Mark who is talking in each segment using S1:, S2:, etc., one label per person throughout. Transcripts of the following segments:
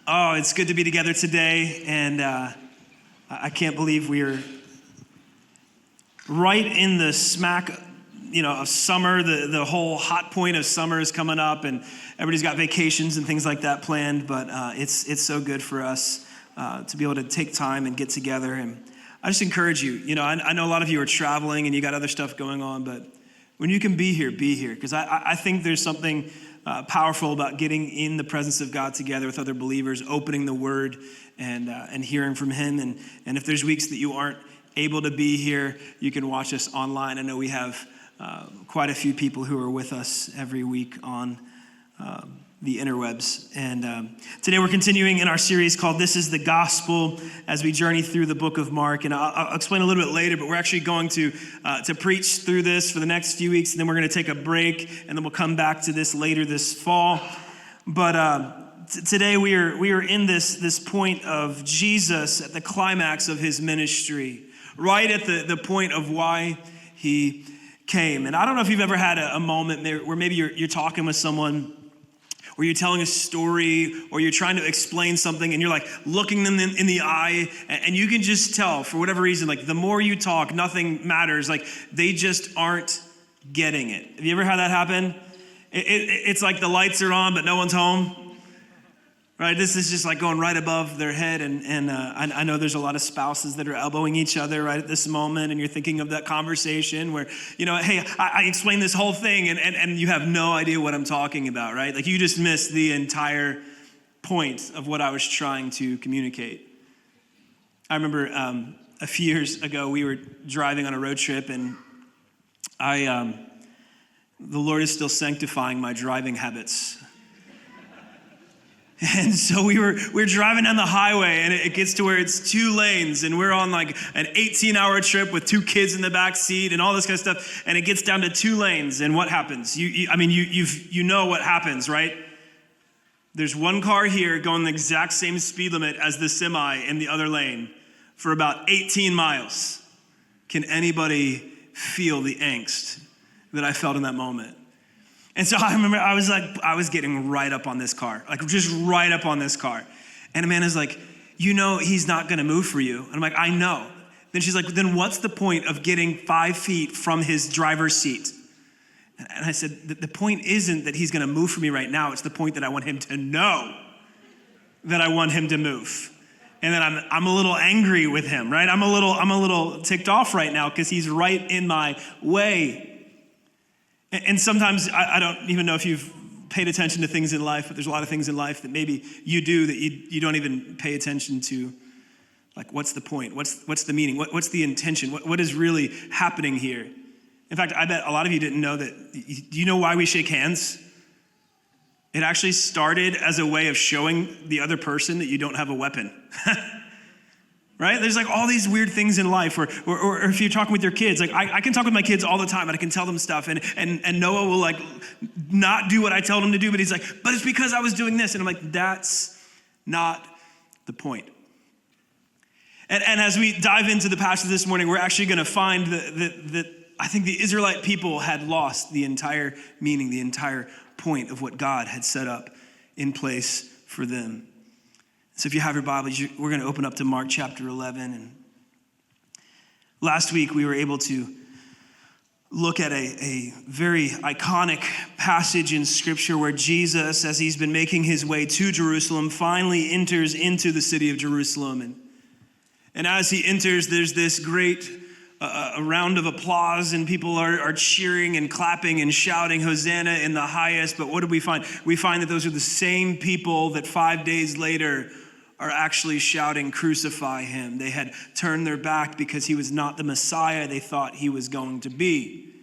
S1: Oh, it's good to be together today, and I can't believe we're right in the smack, of summer. The whole hot point of summer is coming up, and everybody's got vacations and things like that planned. But it's so good for us to be able to take time and get together. And I just encourage you. I know a lot of you are traveling and you got other stuff going on, but when you can be here, because I think there's something powerful about getting in the presence of God together with other believers, opening the Word and hearing from Him. And if there's weeks that you aren't able to be here, you can watch us online. I know we have quite a few people who are with us every week on the interwebs. And today we're continuing in our series called This is the Gospel as we journey through the book of Mark. And I'll explain a little bit later, but we're actually going to preach through this for the next few weeks, and then we're going to take a break, and then we'll come back to this later this fall. But today we are in this point of Jesus at the climax of his ministry, right at the point of why he came. And I don't know if you've ever had a moment where maybe you're talking with someone, or you're telling a story, or you're trying to explain something, and you're like looking them in the eye, and you can just tell for whatever reason, like the more you talk, nothing matters. Like they just aren't getting it. Have you ever had that happen? It's like the lights are on, but no one's home. Right, this is just like going right above their head, and I know there's a lot of spouses that are elbowing each other right at this moment, and you're thinking of that conversation where, hey, I explained this whole thing, and you have no idea what I'm talking about, right? Like you just missed the entire point of what I was trying to communicate. I remember a few years ago, we were driving on a road trip, and the Lord is still sanctifying my driving habits. And so we're driving down the highway, and it gets to where it's 2 lanes, and we're on like an 18-hour trip with 2 kids in the back seat and all this kind of stuff. And it gets down to 2 lanes, and what happens? You know what happens, right? There's one car here going the exact same speed limit as the semi in the other lane for about 18 miles. Can anybody feel the angst that I felt in that moment? And so I remember I was getting right up on this car, like just right up on this car. And Amanda's like, he's not gonna move for you. And I'm like, I know. Then she's like, then what's the point of getting 5 feet from his driver's seat? And I said, the point isn't that he's gonna move for me right now. It's the point that I want him to know that I want him to move. And then I'm a little angry with him, right? I'm a little ticked off right now because he's right in my way. And sometimes I don't even know if you've paid attention to things in life, but there's a lot of things in life that maybe you do that you don't even pay attention to. Like, what's the point? What's the meaning? What's the intention? What is really happening here? In fact, I bet a lot of you didn't know that. Do you know why we shake hands? It actually started as a way of showing the other person that you don't have a weapon. Right? There's like all these weird things in life, or if you're talking with your kids, like I can talk with my kids all the time and I can tell them stuff, and Noah will like not do what I tell him to do, but he's like, but it's because I was doing this. And I'm like, that's not the point. And as we dive into the passage this morning, we're actually going to find that I think the Israelite people had lost the entire meaning, the entire point of what God had set up in place for them. So if you have your Bibles, we're going to open up to Mark chapter 11. And last week, we were able to look at a very iconic passage in Scripture where Jesus, as he's been making his way to Jerusalem, finally enters into the city of Jerusalem. And as he enters, there's this great a round of applause, and people are cheering and clapping and shouting, Hosanna in the highest. But what do we find? We find that those are the same people that 5 days later are actually shouting, crucify him. They had turned their back because he was not the Messiah they thought he was going to be.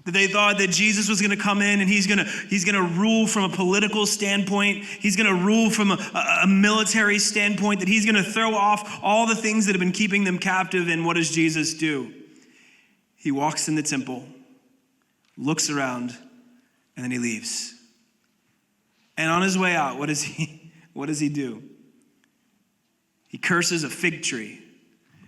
S1: That they thought that Jesus was going to come in and he's going to rule from a political standpoint. He's going to rule from a military standpoint, that he's going to throw off all the things that have been keeping them captive. And what does Jesus do? He walks in the temple, looks around, and then he leaves. And on his way out, what does he do? He curses a fig tree.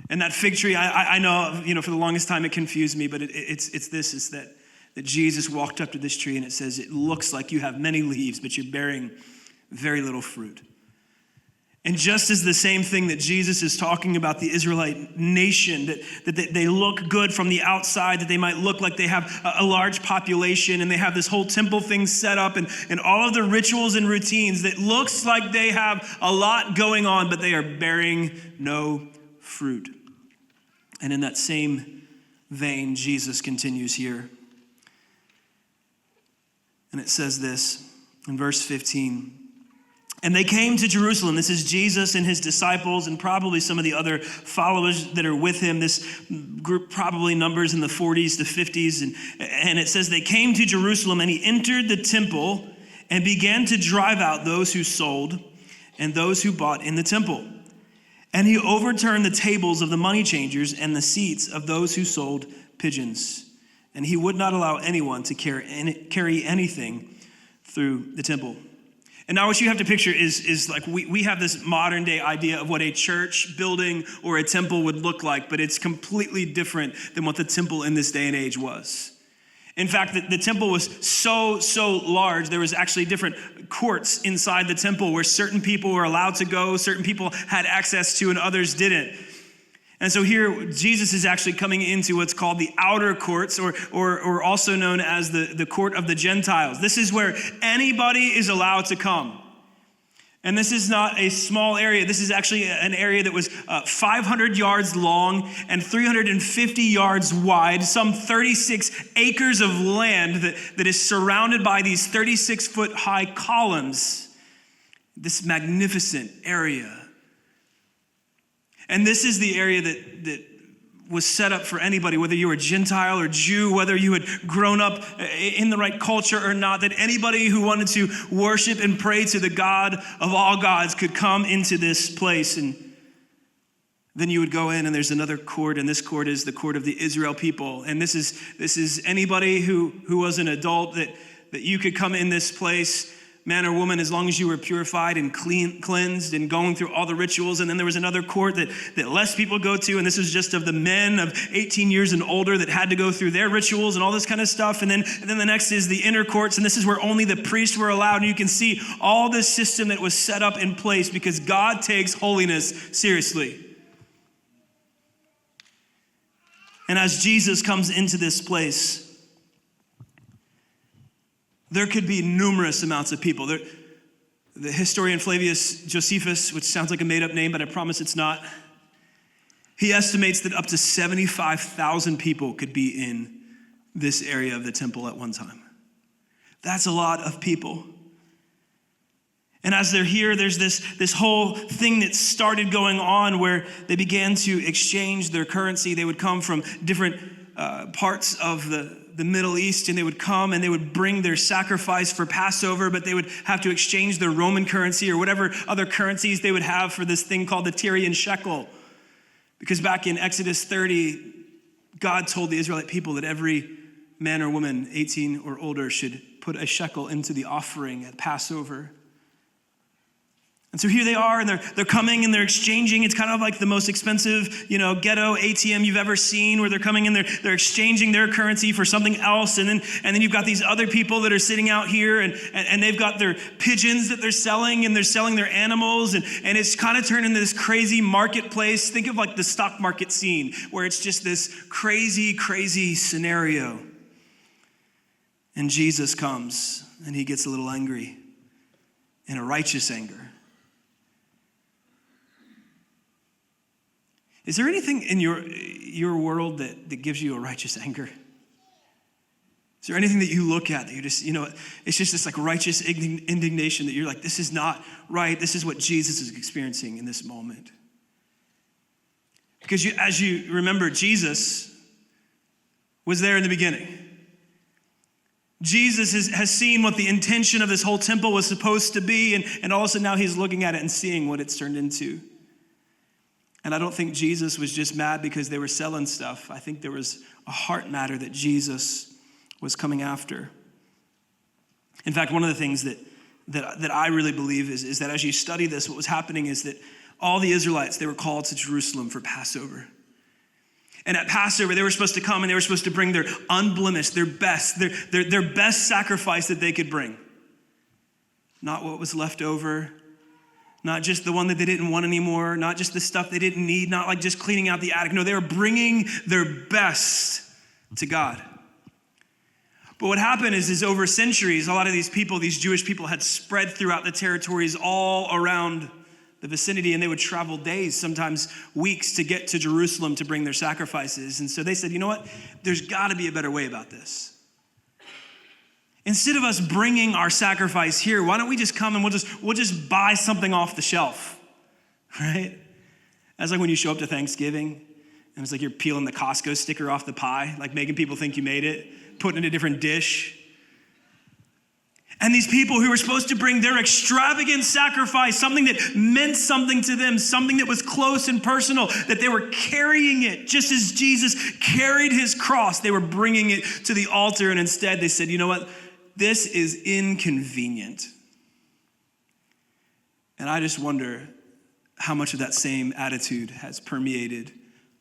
S1: And that fig tree, I know, for the longest time it confused me, but it's that Jesus walked up to this tree and it says, it looks like you have many leaves, but you're bearing very little fruit. And just as the same thing that Jesus is talking about the Israelite nation, that they look good from the outside, that they might look like they have a large population and they have this whole temple thing set up and all of the rituals and routines that looks like they have a lot going on, but they are bearing no fruit. And in that same vein, Jesus continues here. And it says this in verse 15. And they came to Jerusalem. This is Jesus and his disciples and probably some of the other followers that are with him. This group probably numbers in the 40s to 50s. And it says they came to Jerusalem, and he entered the temple and began to drive out those who sold and those who bought in the temple. And he overturned the tables of the money changers and the seats of those who sold pigeons. And he would not allow anyone to carry anything through the temple. And now what you have to picture is like we have this modern day idea of what a church building or a temple would look like, but it's completely different than what the temple in this day and age was. In fact, the temple was so large, there was actually different courts inside the temple where certain people were allowed to go, certain people had access to, and others didn't. And so here, Jesus is actually coming into what's called the outer courts, or also known as the court of the Gentiles. This is where anybody is allowed to come. And this is not a small area. This is actually an area that was 500 yards long and 350 yards wide, some 36 acres of land that is surrounded by these 36-foot high columns. This magnificent area. And this is the area that was set up for anybody, whether you were Gentile or Jew, whether you had grown up in the right culture or not, that anybody who wanted to worship and pray to the God of all gods could come into this place. And then you would go in, and there's another court, and this court is the court of the Israel people. And this is anybody who was an adult that you could come in this place, man or woman, as long as you were purified and cleansed and going through all the rituals. And then there was another court that less people go to, and this was just of the men of 18 years and older that had to go through their rituals and all this kind of stuff. And then the next is the inner courts, and this is where only the priests were allowed. And you can see all this system that was set up in place because God takes holiness seriously. And as Jesus comes into this place, there could be numerous amounts of people. The historian Flavius Josephus, which sounds like a made-up name, but I promise it's not, he estimates that up to 75,000 people could be in this area of the temple at one time. That's a lot of people. And as they're here, there's this whole thing that started going on where they began to exchange their currency. They would come from different parts of the Middle East, and they would come and they would bring their sacrifice for Passover, but they would have to exchange their Roman currency or whatever other currencies they would have for this thing called the Tyrian shekel. Because back in Exodus 30, God told the Israelite people that every man or woman 18 or older should put a shekel into the offering at Passover. And so here they are, and they're coming and they're exchanging. It's kind of like the most expensive, ghetto ATM you've ever seen, where they're coming and they're exchanging their currency for something else. And then you've got these other people that are sitting out here, and they've got their pigeons that they're selling, and they're selling their animals, and it's kind of turned into this crazy marketplace. Think of like the stock market scene, where it's just this crazy scenario. And Jesus comes, and he gets a little angry, in a righteous anger. Is there anything in your world that gives you a righteous anger? Is there anything that you look at that you just, it's just this like righteous indignation that you're like, this is not right. This is what Jesus is experiencing in this moment. Because as you remember, Jesus was there in the beginning. Jesus has seen what the intention of this whole temple was supposed to be, and all of a sudden now he's looking at it and seeing what it's turned into. And I don't think Jesus was just mad because they were selling stuff. I think there was a heart matter that Jesus was coming after. In fact, one of the things that I really believe is that as you study this, what was happening is that all the Israelites, they were called to Jerusalem for Passover. And at Passover, they were supposed to come and they were supposed to bring their unblemished, their best, their best sacrifice that they could bring. Not what was left over, not just the one that they didn't want anymore, not just the stuff they didn't need, not like just cleaning out the attic. No, they were bringing their best to God. But what happened is over centuries, a lot of these people, these Jewish people, had spread throughout the territories all around the vicinity, and they would travel days, sometimes weeks, to get to Jerusalem to bring their sacrifices. And so they said, you know what? There's got to be a better way about this. Instead of us bringing our sacrifice here, why don't we just come and we'll just buy something off the shelf, right? That's like when you show up to Thanksgiving, and it's like you're peeling the Costco sticker off the pie, like making people think you made it, putting it in a different dish. And these people who were supposed to bring their extravagant sacrifice, something that meant something to them, something that was close and personal, that they were carrying it just as Jesus carried his cross. They were bringing it to the altar, and instead they said, you know what? This is inconvenient. And I just wonder how much of that same attitude has permeated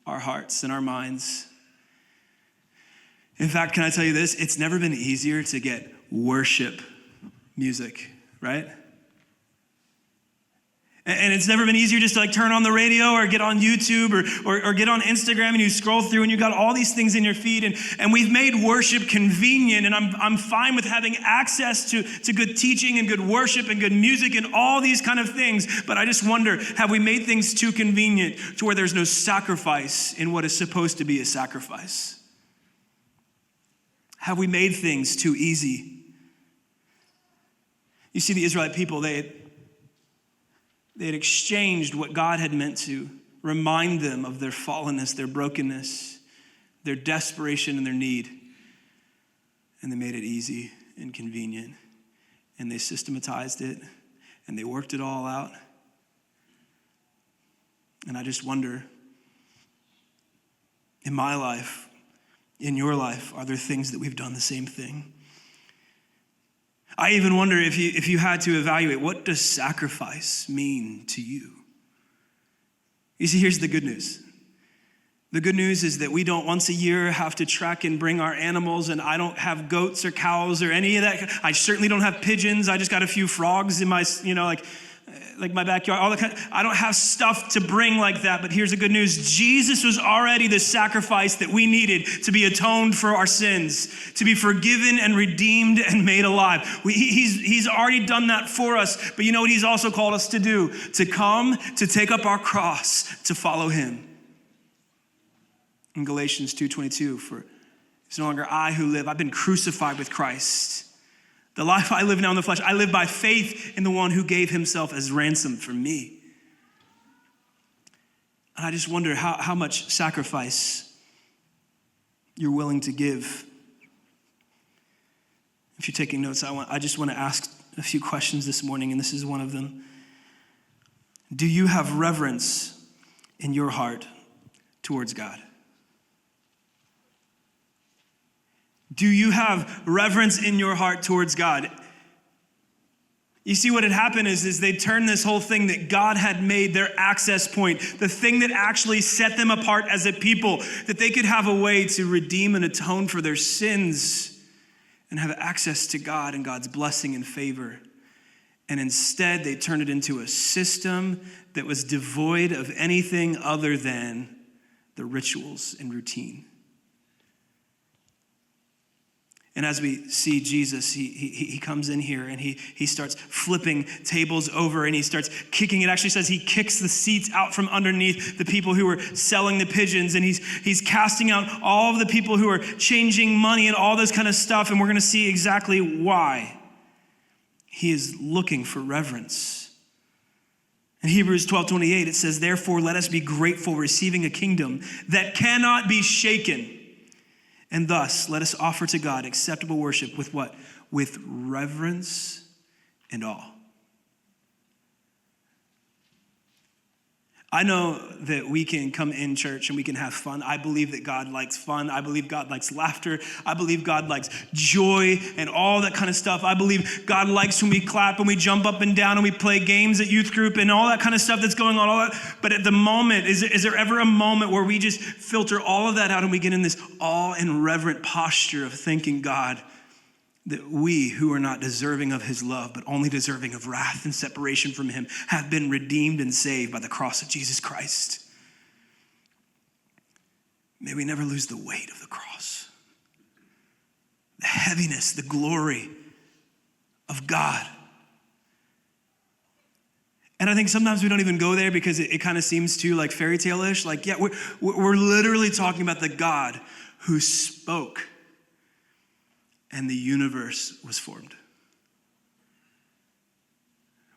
S1: our hearts and our minds. In fact, can I tell you this? It's never been easier to get worship music, right? And it's never been easier just to like turn on the radio or get on YouTube or get on Instagram, and you scroll through and you got all these things in your feed, and we've made worship convenient, and I'm fine with having access to good teaching and good worship and good music and all these kind of things, but I just wonder, have we made things too convenient to where there's no sacrifice in what is supposed to be a sacrifice? Have we made things too easy? You see, the Israelite people, they had exchanged what God had meant to remind them of their fallenness, their brokenness, their desperation and their need. And they made it easy and convenient. And they systematized it, and they worked it all out. And I just wonder, in my life, in your life, are there things that we've done the same thing? I even wonder if you had to evaluate, what does sacrifice mean to you? You see, here's the good news. The good news is that we don't once a year have to track and bring our animals, and I don't have goats or cows or any of that. I certainly don't have pigeons. I just got a few frogs in my, like my backyard, all that kind of, I don't have stuff to bring like that, but here's the good news. Jesus was already the sacrifice that we needed to be atoned for our sins, to be forgiven and redeemed and made alive. He's already done that for us, but you know what he's also called us to do? To come, to take up our cross, to follow him. In Galatians 2:22, for it's no longer I who live, I've been crucified with Christ. The life I live now in the flesh, I live by faith in the one who gave himself as ransom for me. And I just wonder how much sacrifice you're willing to give. If you're taking notes, I just want to ask a few questions this morning, and this is one of them. Do you have reverence in your heart towards God? Do you have reverence in your heart towards God? You see, what had happened is they turned this whole thing that God had made their access point, the thing that actually set them apart as a people, that they could have a way to redeem and atone for their sins and have access to God and God's blessing and favor. And instead, they turned it into a system that was devoid of anything other than the rituals and routine. And as we see Jesus, he comes in here and he starts flipping tables over and he starts kicking. It actually says he kicks the seats out from underneath the people who were selling the pigeons, and he's casting out all of the people who are changing money and all this kind of stuff. And we're going to see exactly why. He is looking for reverence. In Hebrews 12:28, it says, therefore, let us be grateful, receiving a kingdom that cannot be shaken. And thus, let us offer to God acceptable worship with what? With reverence and awe. I know that we can come in church and we can have fun. I believe that God likes fun. I believe God likes laughter. I believe God likes joy and all that kind of stuff. I believe God likes when we clap and we jump up and down and we play games at youth group and all that kind of stuff that's going on. All that. But at the moment, is there ever a moment where we just filter all of that out and we get in this awe and reverent posture of thanking God that we who are not deserving of his love, but only deserving of wrath and separation from him, have been redeemed and saved by the cross of Jesus Christ. May we never lose the weight of the cross, the heaviness, the glory of God. And I think sometimes we don't even go there because it kind of seems too like fairy tale-ish. Like, yeah, we're literally talking about the God who spoke and the universe was formed.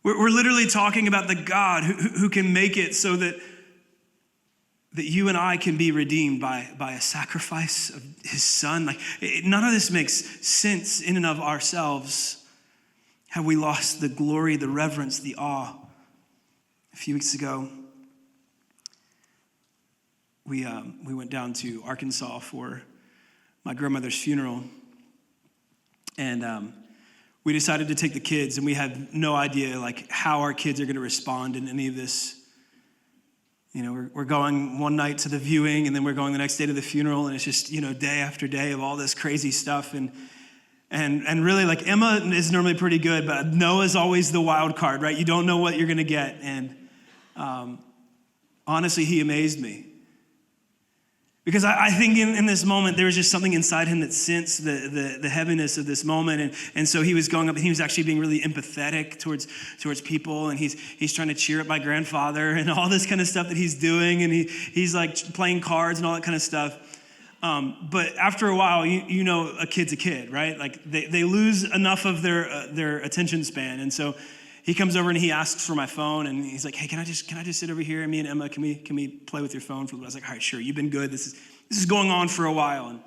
S1: We're literally talking about the God who can make it so that you and I can be redeemed by a sacrifice of his son. Like, none of this makes sense in and of ourselves. Have we lost the glory, the reverence, the awe? A few weeks ago, we went down to Arkansas for my grandmother's funeral. And we decided to take the kids, and we had no idea like how our kids are going to respond in any of this. You know, we're going one night to the viewing, and then we're going the next day to the funeral, and it's just, you know, day after day of all this crazy stuff. And really, like, Emma is normally pretty good, but Noah's always the wild card, right? You don't know what you're going to get. And honestly, he amazed me. Because I think in this moment, there was just something inside him that sensed the heaviness of this moment. And so he was going up, and he was actually being really empathetic towards people. And he's trying to cheer up my grandfather and all this kind of stuff that he's doing. And he's like playing cards and all that kind of stuff. But after a while, you know, a kid's a kid, right? Like they lose enough of their attention span. And so he comes over and he asks for my phone, and he's like, "Hey, can I just sit over here? And me and Emma, can we play with your phone for a little?" I was like, "All right, sure. You've been good. This is going on for a while."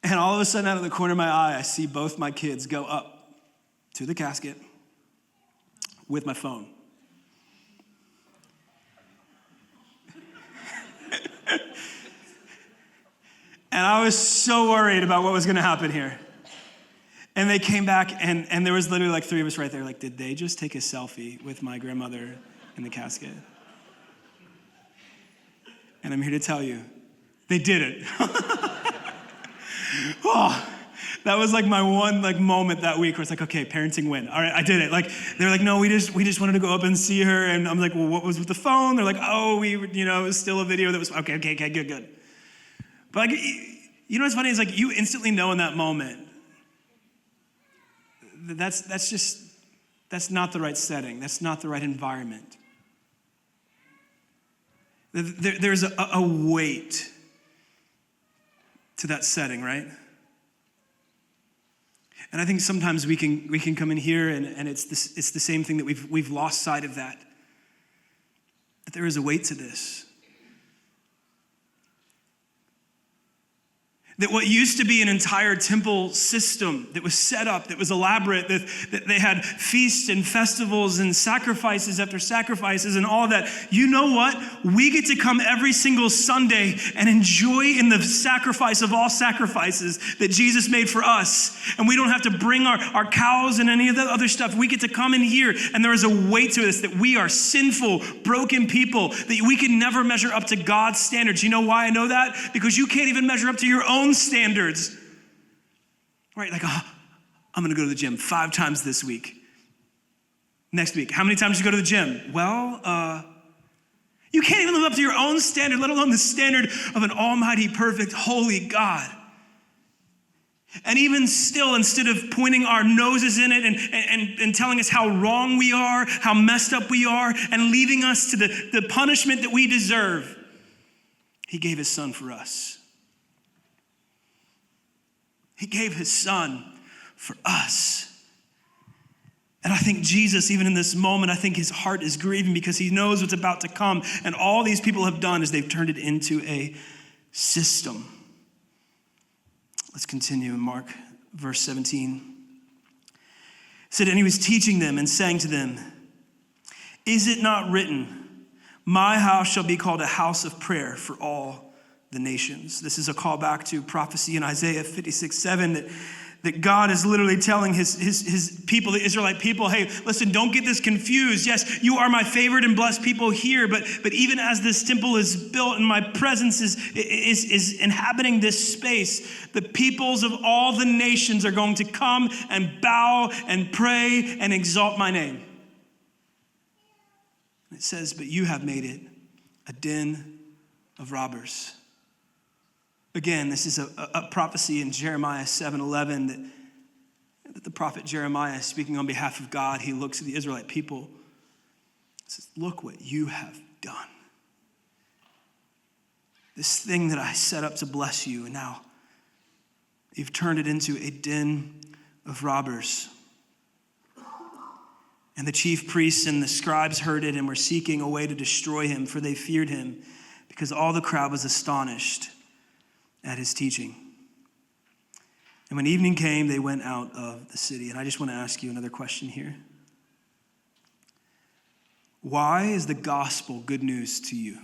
S1: And all of a sudden, out of the corner of my eye, I see both my kids go up to the casket with my phone. And I was so worried about what was going to happen here. And they came back, and there was literally like three of us right there. Like, did they just take a selfie with my grandmother in the casket? And I'm here to tell you, they did it. Oh, that was like my one like moment that week where it's like, okay, parenting win. All right, I did it. Like, they're like, no, we just wanted to go up and see her. And I'm like, well, what was with the phone? They're like, oh, it was still a video that was, okay, good. But like, you know what's funny is like you instantly know in that moment that's not the right setting. That's not the right environment. There's a weight to that setting, right? And I think sometimes we can come in here and it's the same thing that we've lost sight of that there is a weight to this. That what used to be an entire temple system that was set up, that was elaborate, that they had feasts and festivals and sacrifices after sacrifices and all of that. You know what? We get to come every single Sunday and enjoy in the sacrifice of all sacrifices that Jesus made for us. And we don't have to bring our cows and any of that other stuff. We get to come in here, and there is a weight to this that we are sinful, broken people, that we can never measure up to God's standards. You know why I know that? Because you can't even measure up to your own standards. Right, like, I'm gonna go to the gym 5 times this week. Next week, how many times do you go to the gym? Well, you can't even live up to your own standard, let alone the standard of an almighty, perfect, holy God. And even still, instead of pointing our noses in it and telling us how wrong we are, how messed up we are, and leaving us to the punishment that we deserve, he gave his son for us. He gave his son for us. And I think Jesus, even in this moment, I think his heart is grieving because he knows what's about to come. And all these people have done is they've turned it into a system. Let's continue in Mark, verse 17. It said, and he was teaching them and saying to them, is it not written, my house shall be called a house of prayer for all the nations? This is a call back to prophecy in Isaiah 56:7 that God is literally telling his people, the Israelite people, hey, listen, don't get this confused. Yes, you are my favored and blessed people here, but even as this temple is built and my presence is inhabiting this space, the peoples of all the nations are going to come and bow and pray and exalt my name. It says, but you have made it a den of robbers. Again, this is a prophecy in Jeremiah 7:11 that the prophet Jeremiah, speaking on behalf of God, he looks at the Israelite people and says, look what you have done. This thing that I set up to bless you, and now you've turned it into a den of robbers. And the chief priests and the scribes heard it and were seeking a way to destroy him, for they feared him, because all the crowd was astonished at his teaching. And when evening came, they went out of the city. And I just want to ask you another question here. Why is the gospel good news to you?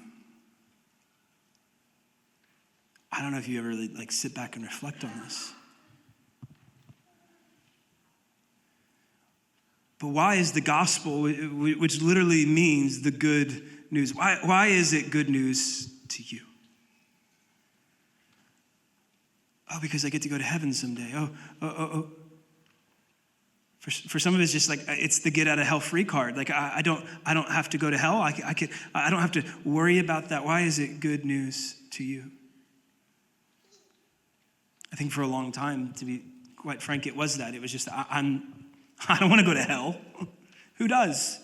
S1: I don't know if you ever really sit back and reflect on this. But why is the gospel, which literally means the good news, why is it good news to you? Oh, because I get to go to heaven someday. Oh. For some of it's just it's the get out of hell free card. I don't have to go to hell. I don't have to worry about that. Why is it good news to you? I think for a long time, to be quite frank, it was that. It was just I don't want to go to hell. Who does?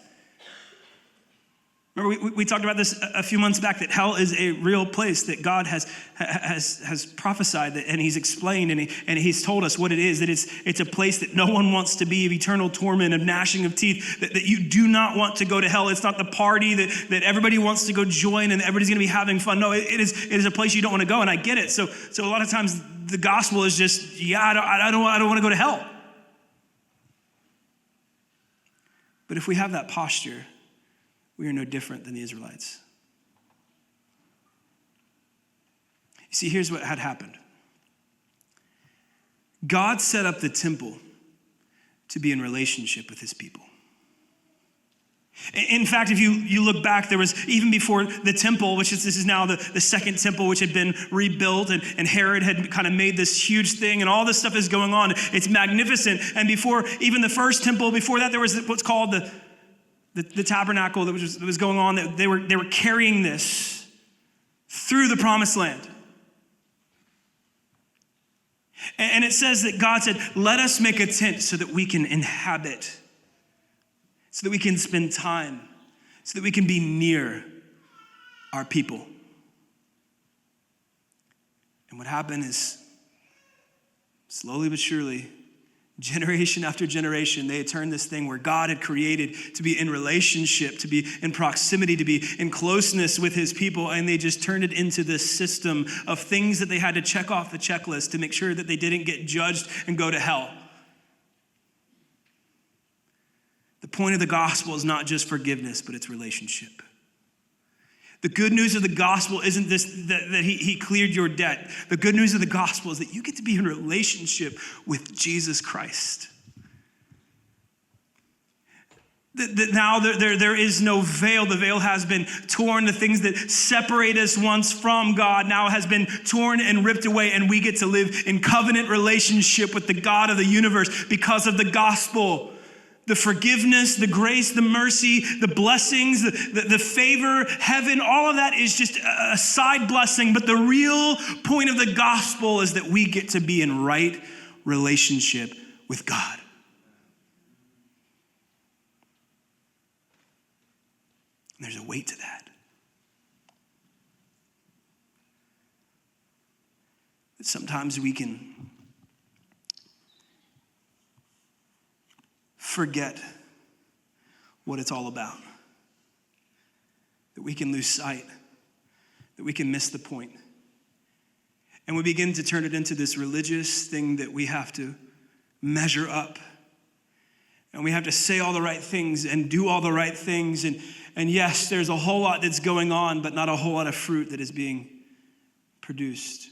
S1: Remember, we talked about this a few months back, that hell is a real place, that God has prophesied that, and he's explained, and he's told us what it is, that it's a place that no one wants to be, of eternal torment, of gnashing of teeth, that you do not want to go to hell. It's not the party that everybody wants to go join and everybody's going to be having fun. No, it is a place you don't want to go, and I get it. So a lot of times the gospel is just, I don't want to go to hell. But if we have that posture, we are no different than the Israelites. You see, here's what had happened. God set up the temple to be in relationship with his people. In fact, if you look back, there was, even before the temple, this is now the second temple, which had been rebuilt, and Herod had kind of made this huge thing, and all this stuff is going on. It's magnificent. And before even the first temple, before that, there was what's called the tabernacle that was going on. That they were carrying this through the promised land. And it says that God said, let us make a tent so that we can inhabit, so that we can spend time, so that we can be near our people. And what happened is, slowly but surely, generation after generation, they had turned this thing where God had created to be in relationship, to be in proximity, to be in closeness with his people, and they just turned it into this system of things that they had to check off the checklist to make sure that they didn't get judged and go to hell. The point of the gospel is not just forgiveness, but it's relationship. The good news of the gospel isn't this, that he cleared your debt. The good news of the gospel is that you get to be in relationship with Jesus Christ. That now there is no veil. The veil has been torn. The things that separate us once from God now has been torn and ripped away, and we get to live in covenant relationship with the God of the universe because of the gospel. The forgiveness, the grace, the mercy, the blessings, the favor, heaven, all of that is just a side blessing. But the real point of the gospel is that we get to be in right relationship with God. And there's a weight to that. That sometimes we can forget what it's all about. That we can lose sight. That we can miss the point. And we begin to turn it into this religious thing that we have to measure up. And we have to say all the right things and do all the right things. And yes, there's a whole lot that's going on, but not a whole lot of fruit that is being produced.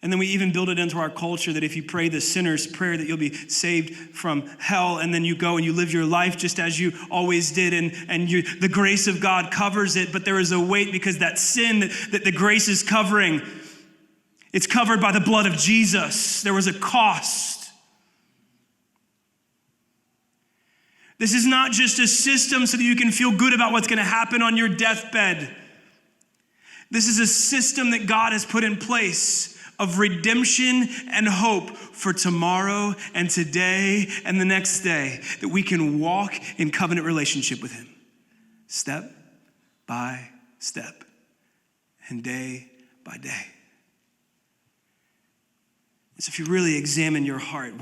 S1: And then we even build it into our culture that if you pray the sinner's prayer, that you'll be saved from hell. And then you go and you live your life just as you always did. And the grace of God covers it. But there is a weight because that sin that the grace is covering, it's covered by the blood of Jesus. There was a cost. This is not just a system so that you can feel good about what's going to happen on your deathbed. This is a system that God has put in place of redemption and hope for tomorrow and today and the next day, that we can walk in covenant relationship with him, step by step and day by day. So if you really examine your heart,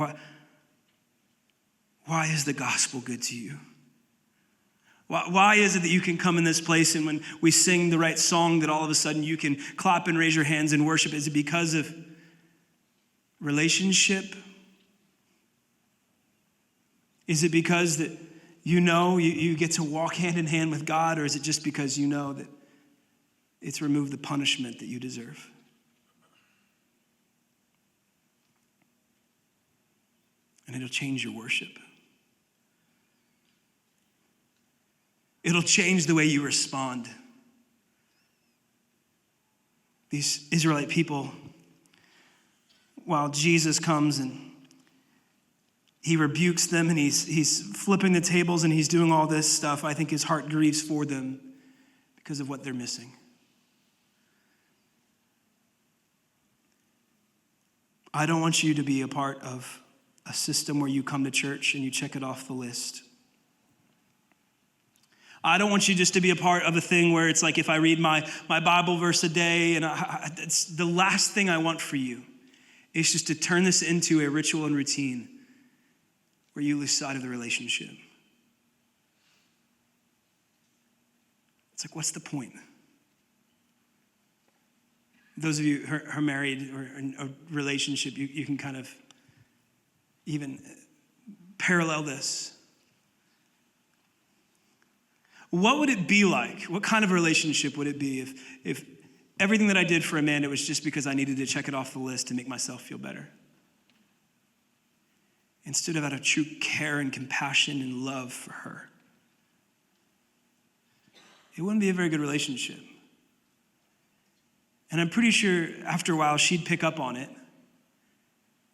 S1: why is the gospel good to you? Why is it that you can come in this place and when we sing the right song that all of a sudden you can clap and raise your hands and worship? Is it because of relationship? Is it because that you get to walk hand in hand with God? Or is it just because you know that it's removed the punishment that you deserve? And it'll change your worship. It'll change the way you respond. These Israelite people, while Jesus comes and he rebukes them and he's flipping the tables and he's doing all this stuff, I think his heart grieves for them because of what they're missing. I don't want you to be a part of a system where you come to church and you check it off the list. I don't want you just to be a part of a thing where it's like if I read my Bible verse a day, and it's the last thing I want for you is just to turn this into a ritual and routine where you lose sight of the relationship. It's like, what's the point? Those of you who are married or in a relationship, you can kind of even parallel this. What would it be like? What kind of relationship would it be if everything that I did for Amanda was just because I needed to check it off the list to make myself feel better? Instead of out of true care and compassion and love for her. It wouldn't be a very good relationship. And I'm pretty sure after a while she'd pick up on it.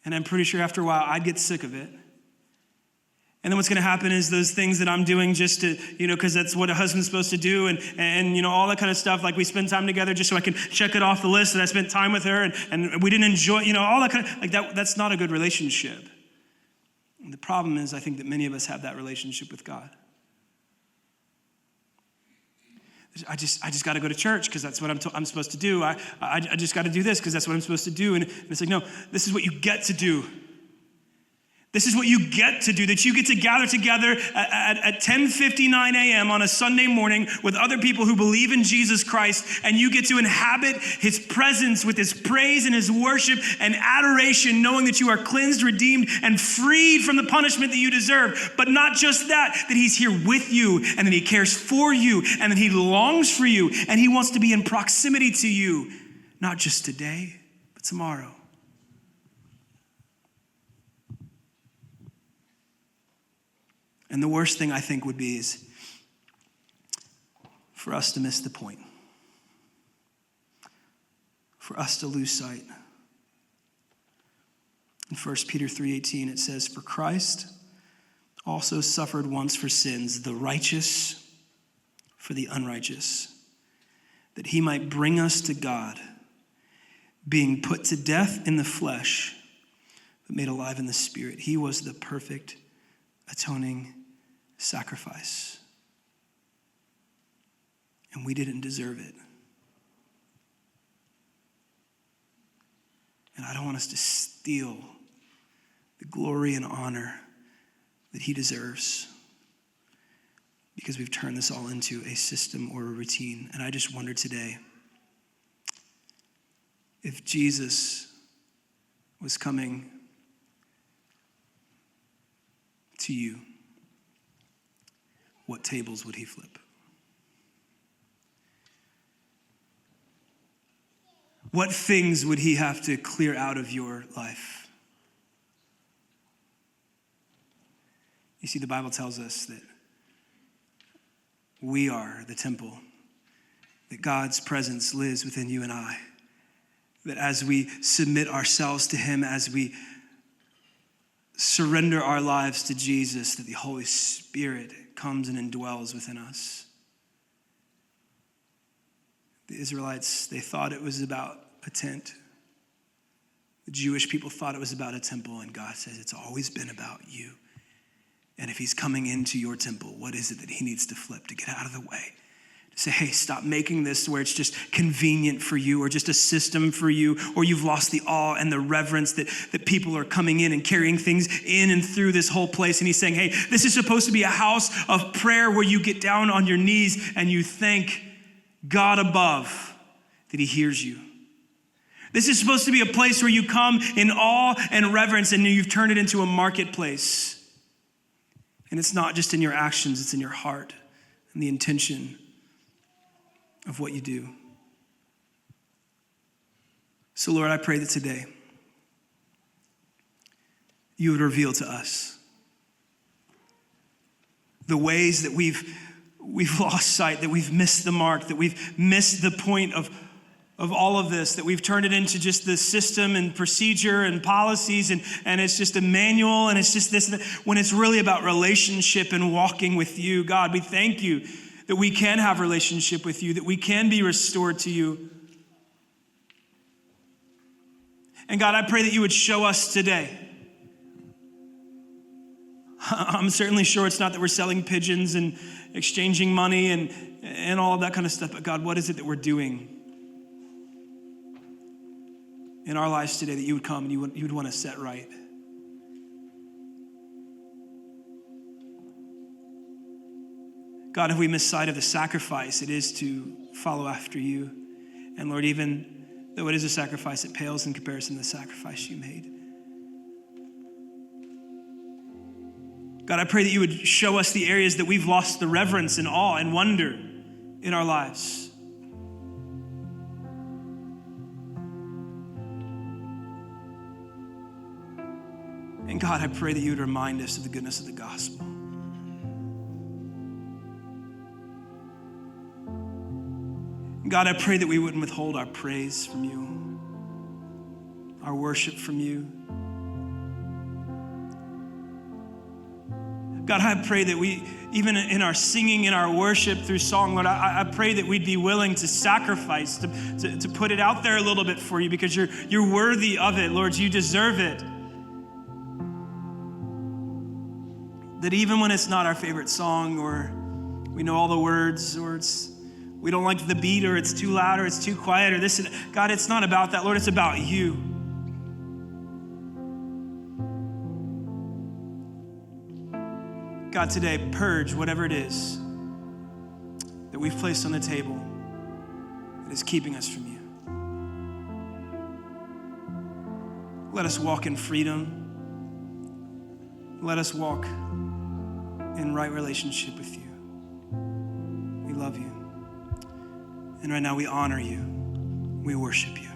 S1: And I'm pretty sure after a while I'd get sick of it. And then what's going to happen is those things that I'm doing just to, because that's what a husband's supposed to do and all that kind of stuff. Like we spend time together just so I can check it off the list that I spent time with her and we didn't enjoy, all that kind of, like that's not a good relationship. And the problem is I think that many of us have that relationship with God. I just got to go to church because that's what I'm supposed to do. I just got to do this because that's what I'm supposed to do. And it's like, no, this is what you get to do. This is what you get to do, that you get to gather together at 10:59 a.m. on a Sunday morning with other people who believe in Jesus Christ, and you get to inhabit his presence with his praise and his worship and adoration, knowing that you are cleansed, redeemed, and freed from the punishment that you deserve. But not just that he's here with you, and that he cares for you, and that he longs for you, and he wants to be in proximity to you, not just today, but tomorrow. And the worst thing I think would be is for us to miss the point, for us to lose sight. In 1 Peter 3:18, it says, "For Christ also suffered once for sins, the righteous for the unrighteous, that he might bring us to God, being put to death in the flesh, but made alive in the spirit. He was the perfect atoning sacrifice. And we didn't deserve it. And I don't want us to steal the glory and honor that he deserves because we've turned this all into a system or a routine. And I just wonder today, if Jesus was coming to you, what tables would he flip? What things would he have to clear out of your life? You see, the Bible tells us that we are the temple, that God's presence lives within you and I, that as we submit ourselves to him, as we surrender our lives to Jesus, that the Holy Spirit comes and indwells within us. The Israelites, they thought it was about a tent. The Jewish people thought it was about a temple, and God says it's always been about you. And if he's coming into your temple, what is it that he needs to flip to get out of the way? To say, hey, stop making this where it's just convenient for you or just a system for you, or you've lost the awe and the reverence that people are coming in and carrying things in and through this whole place. And he's saying, hey, this is supposed to be a house of prayer where you get down on your knees and you thank God above that he hears you. This is supposed to be a place where you come in awe and reverence, and you've turned it into a marketplace. And it's not just in your actions, it's in your heart and the intention of what you do. So Lord, I pray that today you would reveal to us the ways that we've lost sight, that we've missed the mark, that we've missed the point of all of this, that we've turned it into just the system and procedure and policies, and it's just a manual, and it's just this, when it's really about relationship and walking with you. God, we thank you that we can have relationship with you, that we can be restored to you. And God, I pray that you would show us today. I'm certainly sure it's not that we're selling pigeons and exchanging money and all of that kind of stuff, but God, what is it that we're doing in our lives today that you would come and you would want to set right? God, have we missed sight of the sacrifice it is to follow after you? And Lord, even though it is a sacrifice, it pales in comparison to the sacrifice you made. God, I pray that you would show us the areas that we've lost the reverence and awe and wonder in our lives. And God, I pray that you would remind us of the goodness of the gospel. God, I pray that we wouldn't withhold our praise from you, our worship from you. God, I pray that we, even in our singing, in our worship through song, Lord, I pray that we'd be willing to sacrifice, to put it out there a little bit for you, because you're worthy of it, Lord. You deserve it. That even when it's not our favorite song, or we know all the words, or we don't like the beat, or it's too loud, or it's too quiet, or this, God, it's not about that, Lord. It's about you. God, today, purge whatever it is that we've placed on the table that is keeping us from you. Let us walk in freedom. Let us walk in right relationship with you. We love you. And right now we honor you. We worship you.